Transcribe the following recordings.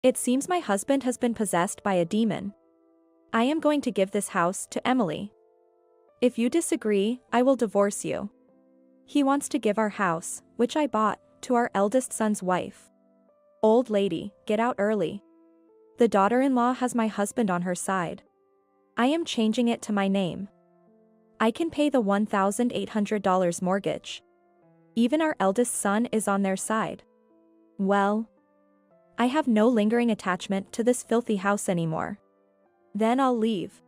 It seems my husband has been possessed by a demon. I am going to give this house to Emily. If you disagree, I will divorce you. He wants to give our house, which I bought, to our eldest son's wife. Old lady, get out early. The daughter-in-law has my husband on her side. I am changing it to my name. I can pay the $1,800 mortgage. Even our eldest son is on their side. Well, I have no lingering attachment to this filthy house anymore. Then I'll leave.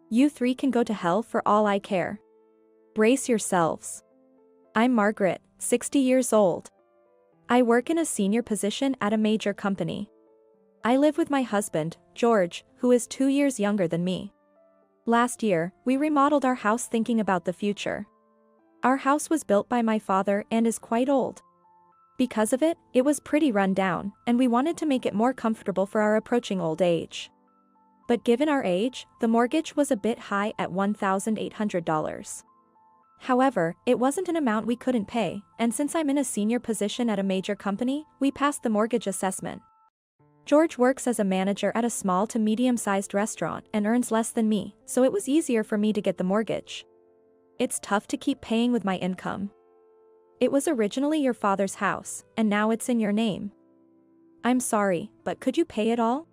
You three can go to hell for all I care. Brace yourselves. I'm Margaret, 60 years old. I work in a senior position at a major company. I live with my husband, George, who is 2 years younger than me. Last year, we remodeled our house thinking about the future. Our house was built by my father and is quite old. Because of it, it was pretty run down, and we wanted to make it more comfortable for our approaching old age. But given our age, the mortgage was a bit high at $1,800. However, it wasn't an amount we couldn't pay, and since I'm in a senior position at a major company, we passed the mortgage assessment. George works as a manager at a small to medium-sized restaurant and earns less than me, so it was easier for me to get the mortgage. It's tough to keep paying with my income. It was originally your father's house, and now it's in your name. I'm sorry, but could you pay it all?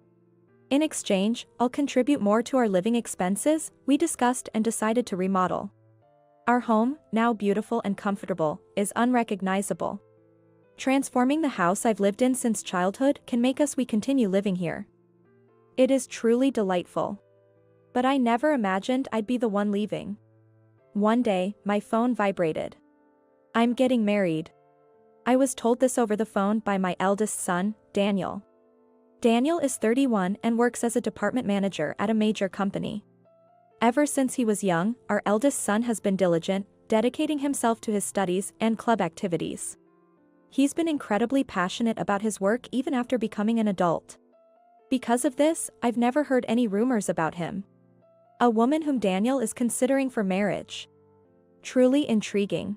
In exchange, I'll contribute more to our living expenses. We discussed and decided to remodel. Our home, now beautiful and comfortable, is unrecognizable. Transforming the house I've lived in since childhood can make us continue living here. It is truly delightful. But I never imagined I'd be the one leaving. One day, my phone vibrated. I'm getting married. I was told this over the phone by my eldest son, Daniel. Daniel is 31 and works as a department manager at a major company. Ever since he was young, our eldest son has been diligent, dedicating himself to his studies and club activities. He's been incredibly passionate about his work even after becoming an adult. Because of this, I've never heard any rumors about him. A woman whom Daniel is considering for marriage. Truly intriguing.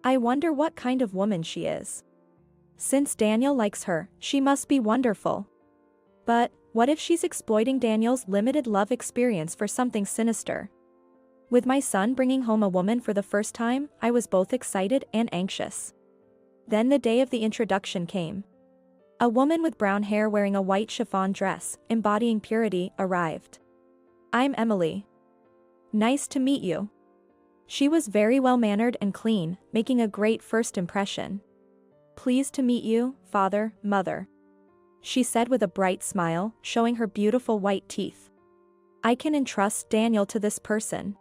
I wonder what kind of woman she is. Since Daniel likes her, she must be wonderful. But, what if she's exploiting Daniel's limited love experience for something sinister? With my son bringing home a woman for the first time, I was both excited and anxious. Then the day of the introduction came. A woman with brown hair wearing a white chiffon dress, embodying purity, arrived. I'm Emily. Nice to meet you. She was very well-mannered and clean, making a great first impression. Pleased to meet you, father, mother. She said with a bright smile, showing her beautiful white teeth. I can entrust Daniel to this person.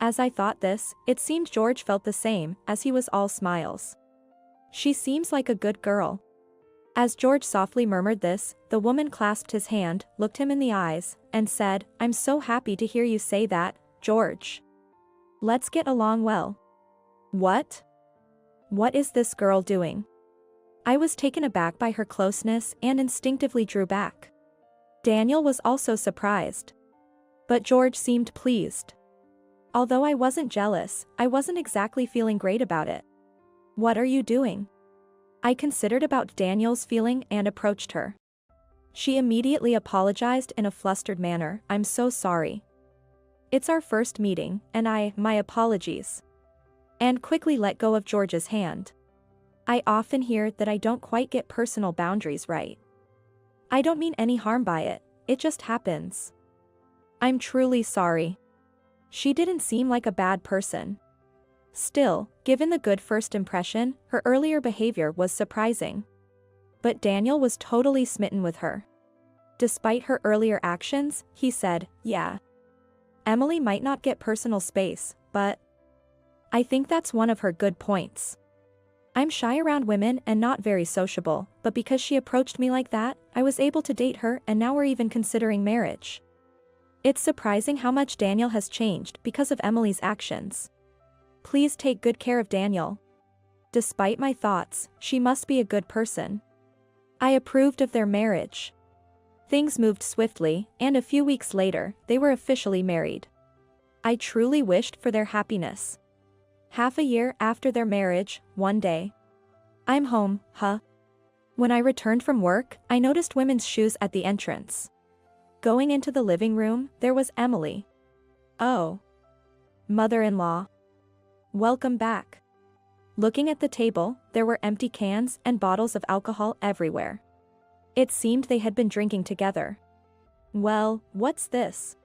As I thought this, it seemed George felt the same, as he was all smiles. She seems like a good girl. As George softly murmured this, the woman clasped his hand, looked him in the eyes, and said, I'm so happy to hear you say that, George. Let's get along well. What? What is this girl doing? I was taken aback by her closeness and instinctively drew back. Daniel was also surprised. But George seemed pleased. Although I wasn't jealous, I wasn't exactly feeling great about it. What are you doing? I considered about Daniel's feeling and approached her. She immediately apologized in a flustered manner. I'm so sorry. It's our first meeting, and my apologies. And quickly let go of George's hand. I often hear that I don't quite get personal boundaries right. I don't mean any harm by it, it just happens. I'm truly sorry. She didn't seem like a bad person. Still, given the good first impression, her earlier behavior was surprising. But Daniel was totally smitten with her. Despite her earlier actions, he said, yeah. Emily might not get personal space, but I think that's one of her good points. I'm shy around women and not very sociable, but because she approached me like that, I was able to date her and now we're even considering marriage. It's surprising how much Daniel has changed because of Emily's actions. Please take good care of Daniel. Despite my thoughts, she must be a good person. I approved of their marriage. Things moved swiftly, and a few weeks later, they were officially married. I truly wished for their happiness. Half a year after their marriage, one day. I'm home, huh? When I returned from work, I noticed women's shoes at the entrance. Going into the living room, there was Emily. Oh. Mother-in-law. Welcome back. Looking at the table, there were empty cans and bottles of alcohol everywhere. It seemed they had been drinking together. Well, what's this?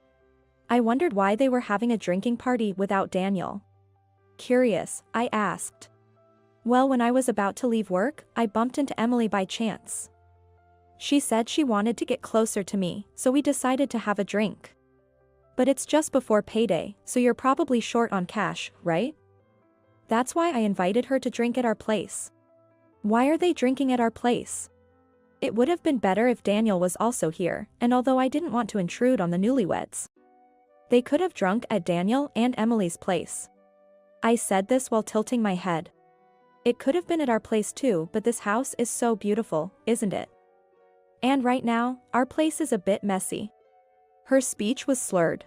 I wondered why they were having a drinking party without Daniel. Curious, I asked. Well, when I was about to leave work, I bumped into Emily by chance. She said she wanted to get closer to me, so we decided to have a drink. But it's just before payday, so you're probably short on cash, right? That's why I invited her to drink at our place. Why are they drinking at our place? It would have been better if Daniel was also here, and although I didn't want to intrude on the newlyweds, they could have drunk at Daniel and Emily's place. I said this while tilting my head. It could have been at our place too, but this house is so beautiful, isn't it? And right now, our place is a bit messy. Her speech was slurred.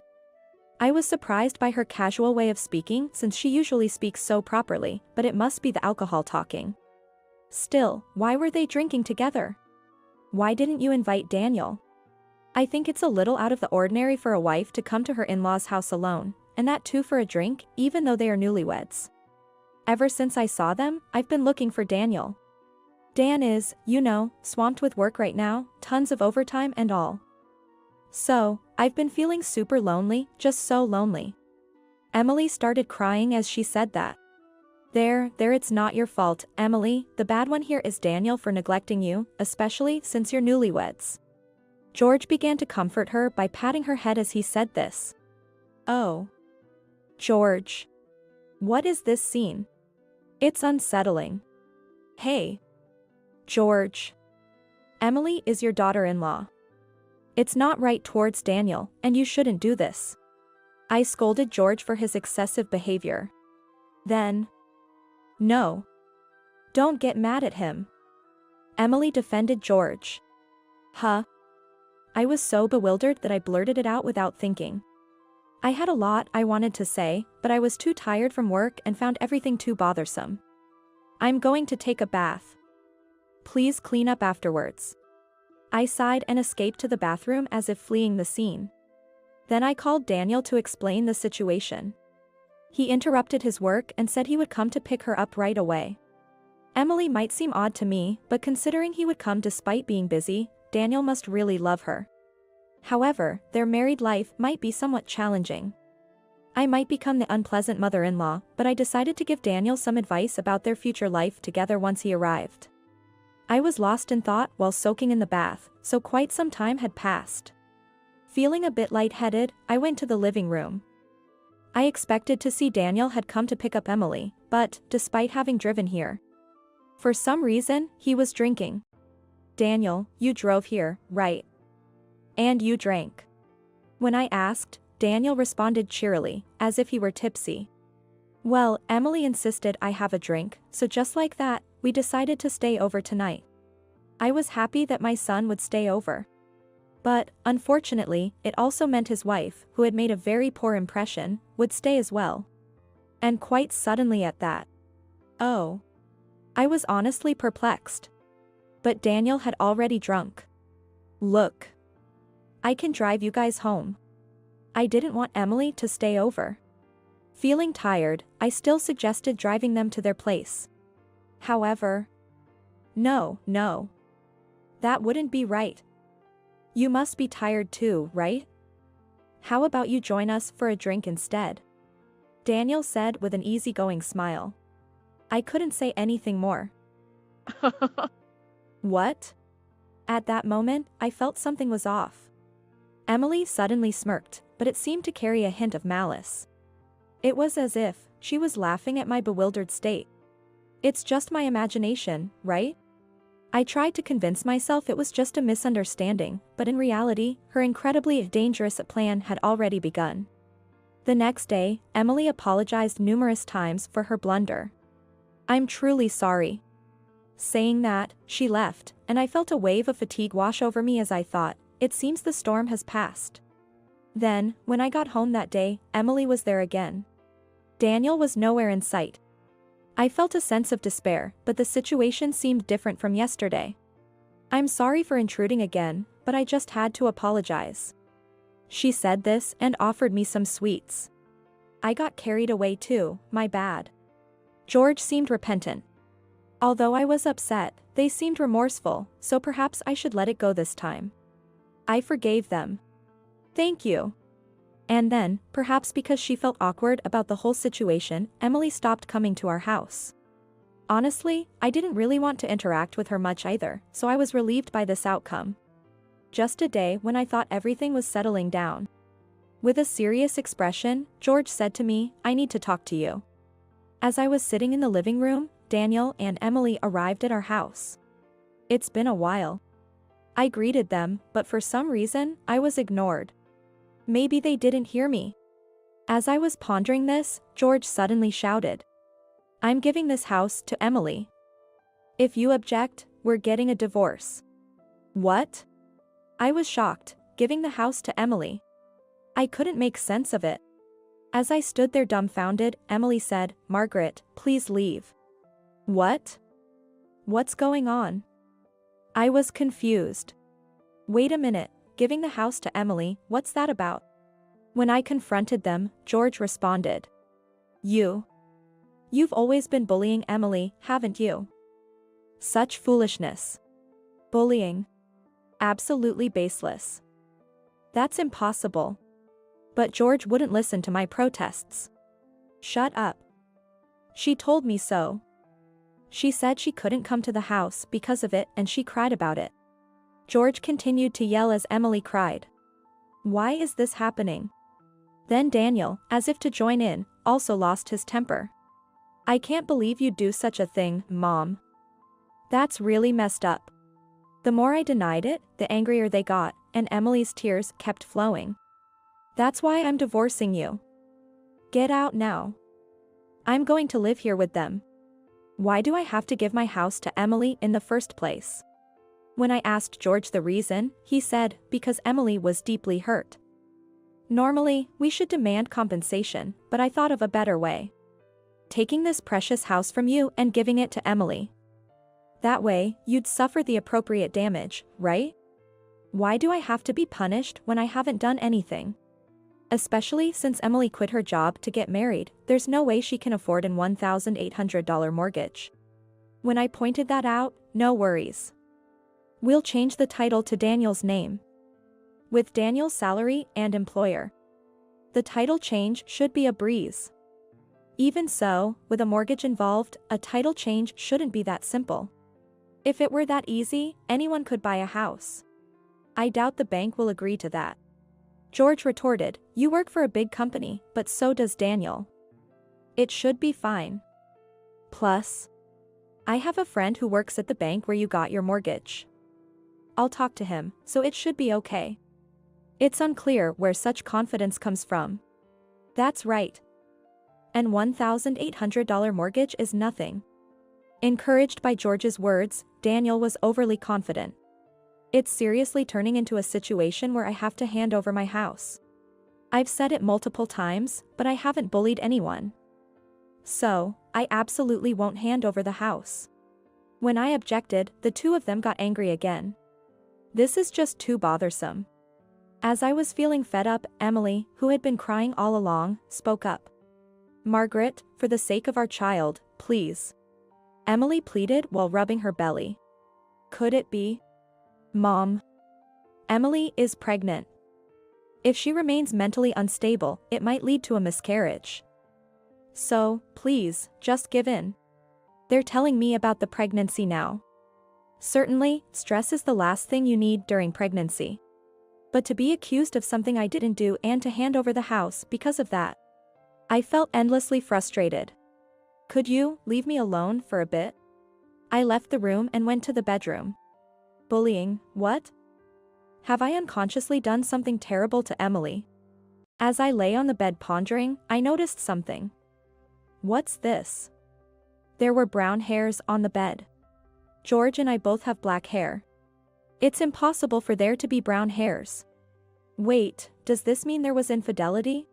I was surprised by her casual way of speaking since she usually speaks so properly, but it must be the alcohol talking. Still, why were they drinking together? Why didn't you invite Daniel? I think it's a little out of the ordinary for a wife to come to her in-laws' house alone, and that too for a drink, even though they are newlyweds. Ever since I saw them, I've been looking for Daniel. Dan is, swamped with work right now, tons of overtime and all. So, I've been feeling super lonely, just so lonely. Emily started crying as she said that. There, it's not your fault, Emily, the bad one here is Daniel for neglecting you, especially since you're newlyweds. George began to comfort her by patting her head as he said this. Oh. George. What is this scene? It's unsettling. Hey. George. Emily is your daughter-in-law. It's not right towards Daniel, and you shouldn't do this. I scolded George for his excessive behavior. Then. No. Don't get mad at him. Emily defended George. Huh? I was so bewildered that I blurted it out without thinking. I had a lot I wanted to say, but I was too tired from work and found everything too bothersome. I'm going to take a bath. Please clean up afterwards. I sighed and escaped to the bathroom as if fleeing the scene. Then I called Daniel to explain the situation. He interrupted his work and said he would come to pick her up right away. Emily might seem odd to me, but considering he would come despite being busy, Daniel must really love her. However, their married life might be somewhat challenging. I might become the unpleasant mother-in-law, but I decided to give Daniel some advice about their future life together once he arrived. I was lost in thought while soaking in the bath, so quite some time had passed. Feeling a bit lightheaded, I went to the living room. I expected to see Daniel had come to pick up Emily, but, despite having driven here, for some reason, he was drinking. Daniel, you drove here, right? And you drank. When I asked, Daniel responded cheerily, as if he were tipsy. Well, Emily insisted I have a drink, so just like that, we decided to stay over tonight. I was happy that my son would stay over. But, unfortunately, it also meant his wife, who had made a very poor impression, would stay as well. And quite suddenly at that. Oh. I was honestly perplexed. But Daniel had already drunk. Look. I can drive you guys home. I didn't want Emily to stay over. Feeling tired, I still suggested driving them to their place. However. No. That wouldn't be right. You must be tired too, right? How about you join us for a drink instead? Daniel said with an easygoing smile. I couldn't say anything more. What? At that moment, I felt something was off. Emily suddenly smirked, but it seemed to carry a hint of malice. It was as if she was laughing at my bewildered state. It's just my imagination, right? I tried to convince myself it was just a misunderstanding, but in reality, her incredibly dangerous plan had already begun. The next day, Emily apologized numerous times for her blunder. I'm truly sorry. Saying that, she left, and I felt a wave of fatigue wash over me as I thought, it seems the storm has passed. Then, when I got home that day, Emily was there again. Daniel was nowhere in sight. I felt a sense of despair, but the situation seemed different from yesterday. I'm sorry for intruding again, but I just had to apologize. She said this and offered me some sweets. I got carried away too, my bad. George seemed repentant. Although I was upset, they seemed remorseful, so perhaps I should let it go this time. I forgave them. Thank you. And then, perhaps because she felt awkward about the whole situation, Emily stopped coming to our house. Honestly, I didn't really want to interact with her much either, so I was relieved by this outcome. Just a day when I thought everything was settling down. With a serious expression, George said to me, I need to talk to you. As I was sitting in the living room, Daniel and Emily arrived at our house. It's been a while. I greeted them, but for some reason, I was ignored. Maybe they didn't hear me. As I was pondering this, George suddenly shouted, I'm giving this house to Emily. If you object, we're getting a divorce. What? I was shocked, giving the house to Emily. I couldn't make sense of it. As I stood there dumbfounded, Emily said, Margaret, please leave. What? What's going on? I was confused. Wait a minute, giving the house to Emily, what's that about? When I confronted them, George responded. You've always been bullying Emily, haven't you? Such foolishness. Bullying. Absolutely baseless. That's impossible. But George wouldn't listen to my protests. Shut up. She told me so. She said she couldn't come to the house because of it and she cried about it. George continued to yell as Emily cried. Why is this happening? Then Daniel, as if to join in, also lost his temper. I can't believe you'd do such a thing, Mom. That's really messed up. The more I denied it, the angrier they got, and Emily's tears kept flowing. That's why I'm divorcing you. Get out now. I'm going to live here with them. Why do I have to give my house to Emily in the first place? When I asked George the reason, he said, because Emily was deeply hurt. Normally, we should demand compensation, but I thought of a better way. Taking this precious house from you and giving it to Emily. That way, you'd suffer the appropriate damage, right? Why do I have to be punished when I haven't done anything? Especially since Emily quit her job to get married, there's no way she can afford an $1,800 mortgage. When I pointed that out, no worries. We'll change the title to Daniel's name. With Daniel's salary and employer. The title change should be a breeze. Even so, with a mortgage involved, a title change shouldn't be that simple. If it were that easy, anyone could buy a house. I doubt the bank will agree to that. George retorted, you work for a big company, but so does Daniel. It should be fine. Plus, I have a friend who works at the bank where you got your mortgage. I'll talk to him, so it should be okay. It's unclear where such confidence comes from. That's right. An $1,800 mortgage is nothing. Encouraged by George's words, Daniel was overly confident. It's seriously turning into a situation where I have to hand over my house. I've said it multiple times, but I haven't bullied anyone. So, I absolutely won't hand over the house. When I objected, the two of them got angry again. This is just too bothersome. As I was feeling fed up, Emily, who had been crying all along, spoke up. Margaret, for the sake of our child, please. Emily pleaded while rubbing her belly. Could it be? Mom. Emily is pregnant. If she remains mentally unstable, it might lead to a miscarriage. So, please, just give in. They're telling me about the pregnancy now. Certainly, stress is the last thing you need during pregnancy. But to be accused of something I didn't do and to hand over the house because of that. I felt endlessly frustrated. Could you leave me alone for a bit? I left the room and went to the bedroom. Bullying, what? Have I unconsciously done something terrible to Emily? As I lay on the bed pondering, I noticed something. What's this? There were brown hairs on the bed. George and I both have black hair. It's impossible for there to be brown hairs. Wait, does this mean there was infidelity?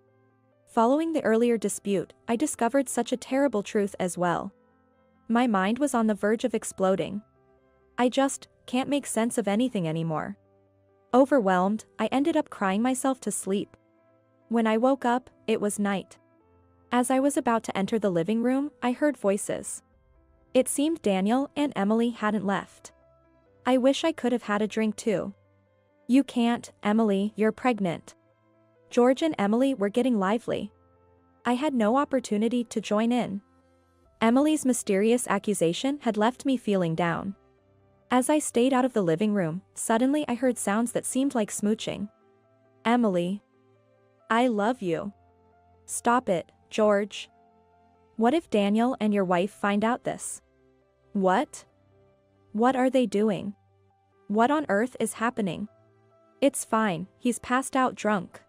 Following the earlier dispute, I discovered such a terrible truth as well. My mind was on the verge of exploding. I just can't make sense of anything anymore. Overwhelmed, I ended up crying myself to sleep. When I woke up, it was night. As I was about to enter the living room, I heard voices. It seemed Daniel and Emily hadn't left. I wish I could have had a drink too. You can't, Emily, you're pregnant. George and Emily were getting lively. I had no opportunity to join in. Emily's mysterious accusation had left me feeling down. As I stayed out of the living room, suddenly I heard sounds that seemed like smooching. Emily. I love you. Stop it, George. What if Daniel and your wife find out this? What? What are they doing? What on earth is happening? It's fine, he's passed out drunk.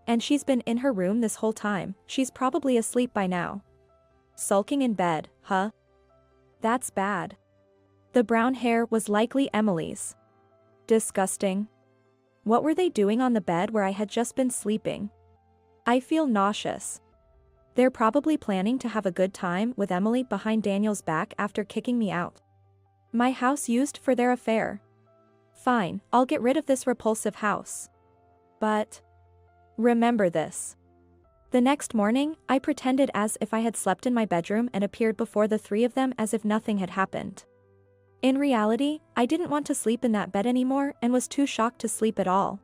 And she's been in her room this whole time, she's probably asleep by now. Sulking in bed, huh? That's bad. The brown hair was likely Emily's. Disgusting. What were they doing on the bed where I had just been sleeping? I feel nauseous. They're probably planning to have a good time with Emily behind Daniel's back after kicking me out. My house used for their affair. Fine, I'll get rid of this repulsive house. But remember this. The next morning, I pretended as if I had slept in my bedroom and appeared before the three of them as if nothing had happened. In reality, I didn't want to sleep in that bed anymore and was too shocked to sleep at all.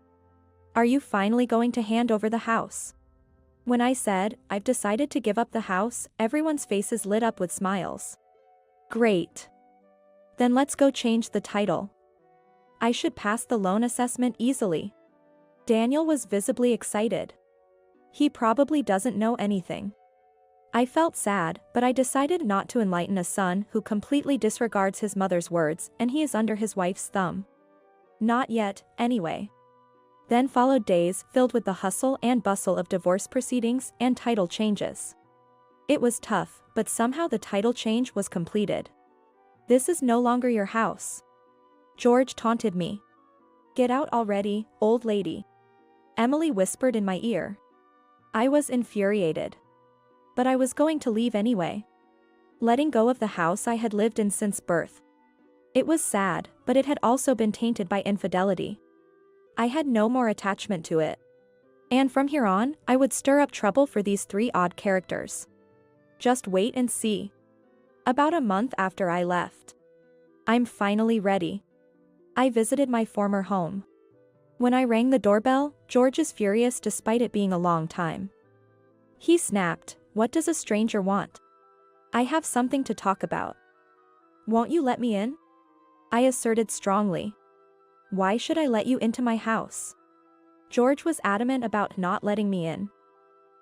Are you finally going to hand over the house? When I said, I've decided to give up the house, everyone's faces lit up with smiles. Great. Then let's go change the title. I should pass the loan assessment easily. Daniel was visibly excited. He probably doesn't know anything. I felt sad, but I decided not to enlighten a son who completely disregards his mother's words and he is under his wife's thumb. Not yet, anyway. Then followed days filled with the hustle and bustle of divorce proceedings and title changes. It was tough, but somehow the title change was completed. This is no longer your house. George taunted me. Get out already, old lady. Emily whispered in my ear. I was infuriated. But I was going to leave anyway. Letting go of the house I had lived in since birth. It was sad, but it had also been tainted by infidelity. I had no more attachment to it. And from here on, I would stir up trouble for these three odd characters. Just wait and see. About a month after I left. I'm finally ready. I visited my former home. When I rang the doorbell, George is furious despite it being a long time. He snapped, "What does a stranger want? I have something to talk about." "Won't you let me in?" I asserted strongly. "Why should I let you into my house?" George was adamant about not letting me in.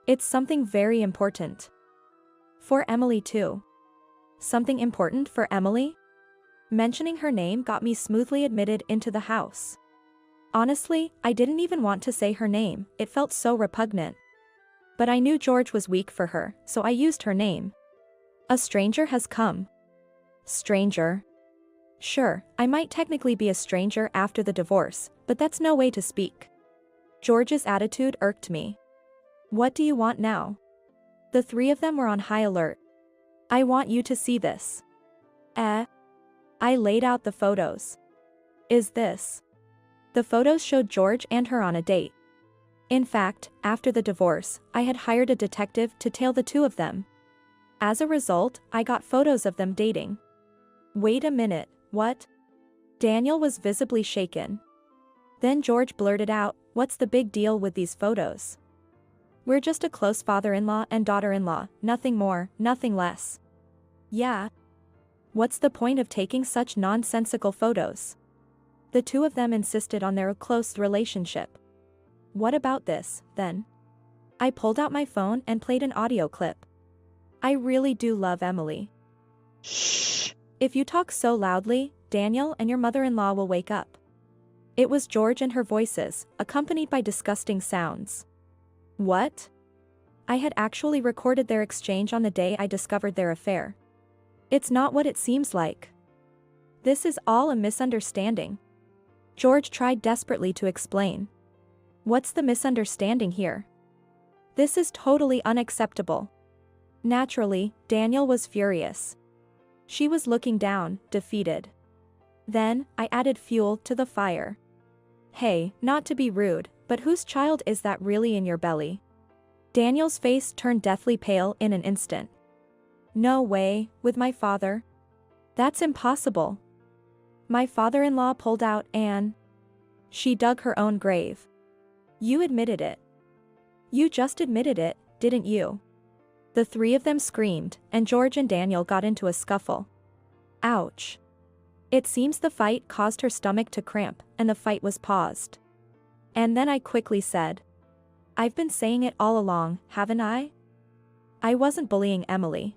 "It's something very important. For Emily too." Something important for Emily? Mentioning her name got me smoothly admitted into the house. Honestly, I didn't even want to say her name, it felt so repugnant. But I knew George was weak for her, so I used her name. "A stranger has come." Stranger? Sure, I might technically be a stranger after the divorce, but that's no way to speak. George's attitude irked me. "What do you want now?" The three of them were on high alert. "I want you to see this." I laid out the photos. "Is this?" The photos showed George and her on a date. In fact, after the divorce, I had hired a detective to tail the two of them. As a result, I got photos of them dating. Wait a minute, what? Daniel was visibly shaken. Then George blurted out, "What's the big deal with these photos?" "We're just a close father-in-law and daughter-in-law, nothing more, nothing less." "Yeah. What's the point of taking such nonsensical photos?" The two of them insisted on their close relationship. "What about this, then?" I pulled out my phone and played an audio clip. "I really do love Emily." "Shh. If you talk so loudly, Daniel and your mother-in-law will wake up." It was George and her voices, accompanied by disgusting sounds. What? I had actually recorded their exchange on the day I discovered their affair. It's not what it seems like. This is all a misunderstanding. George tried desperately to explain. What's the misunderstanding here? This is totally unacceptable. Naturally, Daniel was furious. She was looking down, defeated. Then, I added fuel to the fire. Hey, not to be rude, but whose child is that really in your belly? Daniel's face turned deathly pale in an instant. No way, with my father. That's impossible. My father-in-law pulled out and she dug her own grave. You admitted it. You just admitted it, didn't you? The three of them screamed, and George and Daniel got into a scuffle. Ouch. It seems the fight caused her stomach to cramp, and the fight was paused. And then I quickly said, I've been saying it all along, haven't I? I wasn't bullying Emily.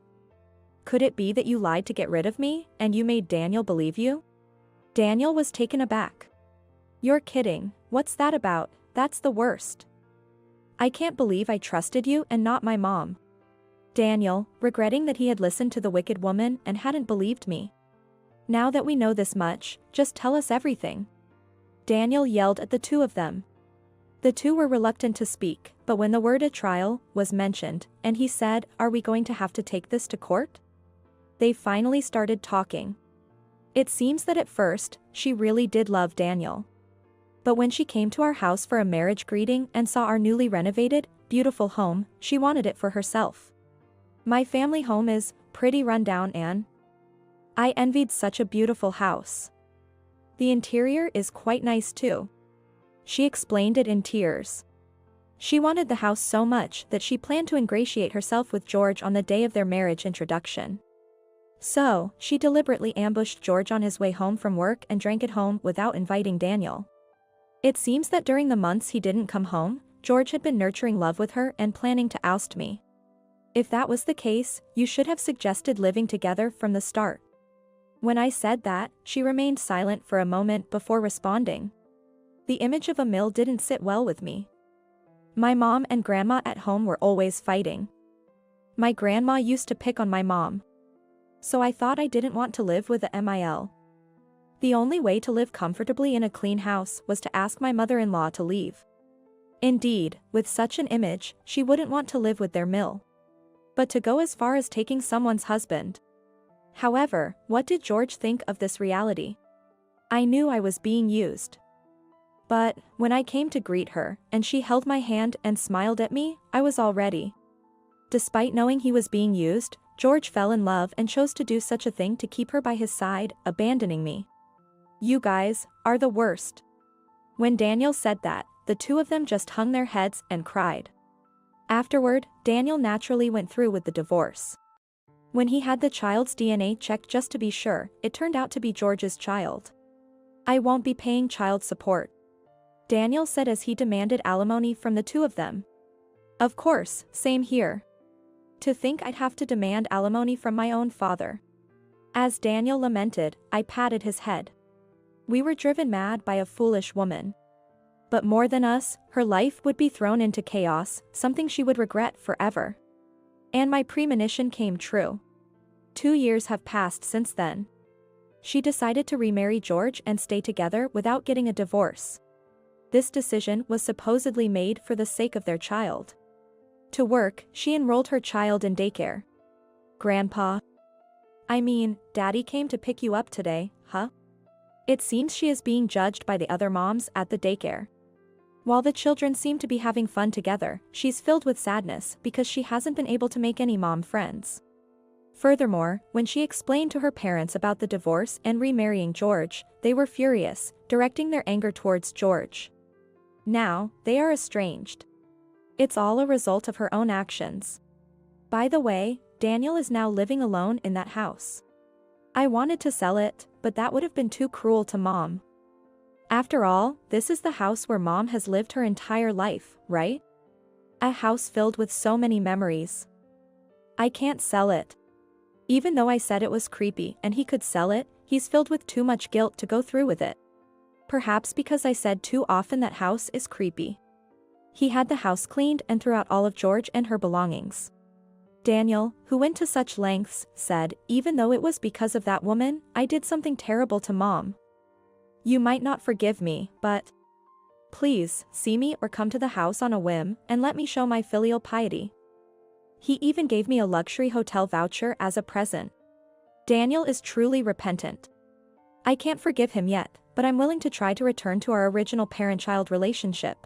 Could it be that you lied to get rid of me, and you made Daniel believe you? Daniel was taken aback. You're kidding, what's that about? That's the worst. I can't believe I trusted you and not my mom. Daniel, regretting that he had listened to the wicked woman and hadn't believed me. Now that we know this much, just tell us everything. Daniel yelled at the two of them. The two were reluctant to speak, but when the word "a trial" was mentioned, and he said, Are we going to have to take this to court? They finally started talking. It seems that at first, she really did love Daniel. But when she came to our house for a marriage greeting and saw our newly renovated, beautiful home, she wanted it for herself. My family home is pretty run down, and I envied such a beautiful house. The interior is quite nice too. She explained it in tears. She wanted the house so much that she planned to ingratiate herself with George on the day of their marriage introduction. So, she deliberately ambushed George on his way home from work and drank at home without inviting Daniel. It seems that during the months he didn't come home, George had been nurturing love with her and planning to oust me. If that was the case, you should have suggested living together from the start. When I said that, she remained silent for a moment before responding. The image of a mill didn't sit well with me. My mom and grandma at home were always fighting. My grandma used to pick on my mom. So I thought I didn't want to live with a MIL. The only way to live comfortably in a clean house was to ask my mother-in-law to leave. Indeed, with such an image, she wouldn't want to live with their mill. But to go as far as taking someone's husband. However, what did George think of this reality? I knew I was being used. But, when I came to greet her, and she held my hand and smiled at me, I was all ready. Despite knowing he was being used, George fell in love and chose to do such a thing to keep her by his side, abandoning me. You guys are the worst. When Daniel said that, the two of them just hung their heads and cried. Afterward, Daniel naturally went through with the divorce. When he had the child's DNA checked just to be sure, it turned out to be George's child. I won't be paying child support, Daniel said as he demanded alimony from the two of them. Of course, same here. To think I'd have to demand alimony from my own father. As Daniel lamented, I patted his head. We were driven mad by a foolish woman. But more than us, her life would be thrown into chaos, something she would regret forever. And my premonition came true. 2 years have passed since then. She decided to remarry George and stay together without getting a divorce. This decision was supposedly made for the sake of their child. To work, she enrolled her child in daycare. Grandpa? I mean, Daddy came to pick you up today, huh? It seems she is being judged by the other moms at the daycare. While the children seem to be having fun together, she's filled with sadness because she hasn't been able to make any mom friends. Furthermore, when she explained to her parents about the divorce and remarrying George, they were furious, directing their anger towards George. Now, they are estranged. It's all a result of her own actions. By the way, Daniel is now living alone in that house. I wanted to sell it, but that would have been too cruel to Mom. After all, this is the house where Mom has lived her entire life, right? A house filled with so many memories. I can't sell it. Even though I said it was creepy and he could sell it, he's filled with too much guilt to go through with it. Perhaps because I said too often that house is creepy. He had the house cleaned and threw out all of George and her belongings. Daniel, who went to such lengths, said, even though it was because of that woman, I did something terrible to Mom. You might not forgive me, but please, see me or come to the house on a whim, and let me show my filial piety. He even gave me a luxury hotel voucher as a present. Daniel is truly repentant. I can't forgive him yet, but I'm willing to try to return to our original parent-child relationship.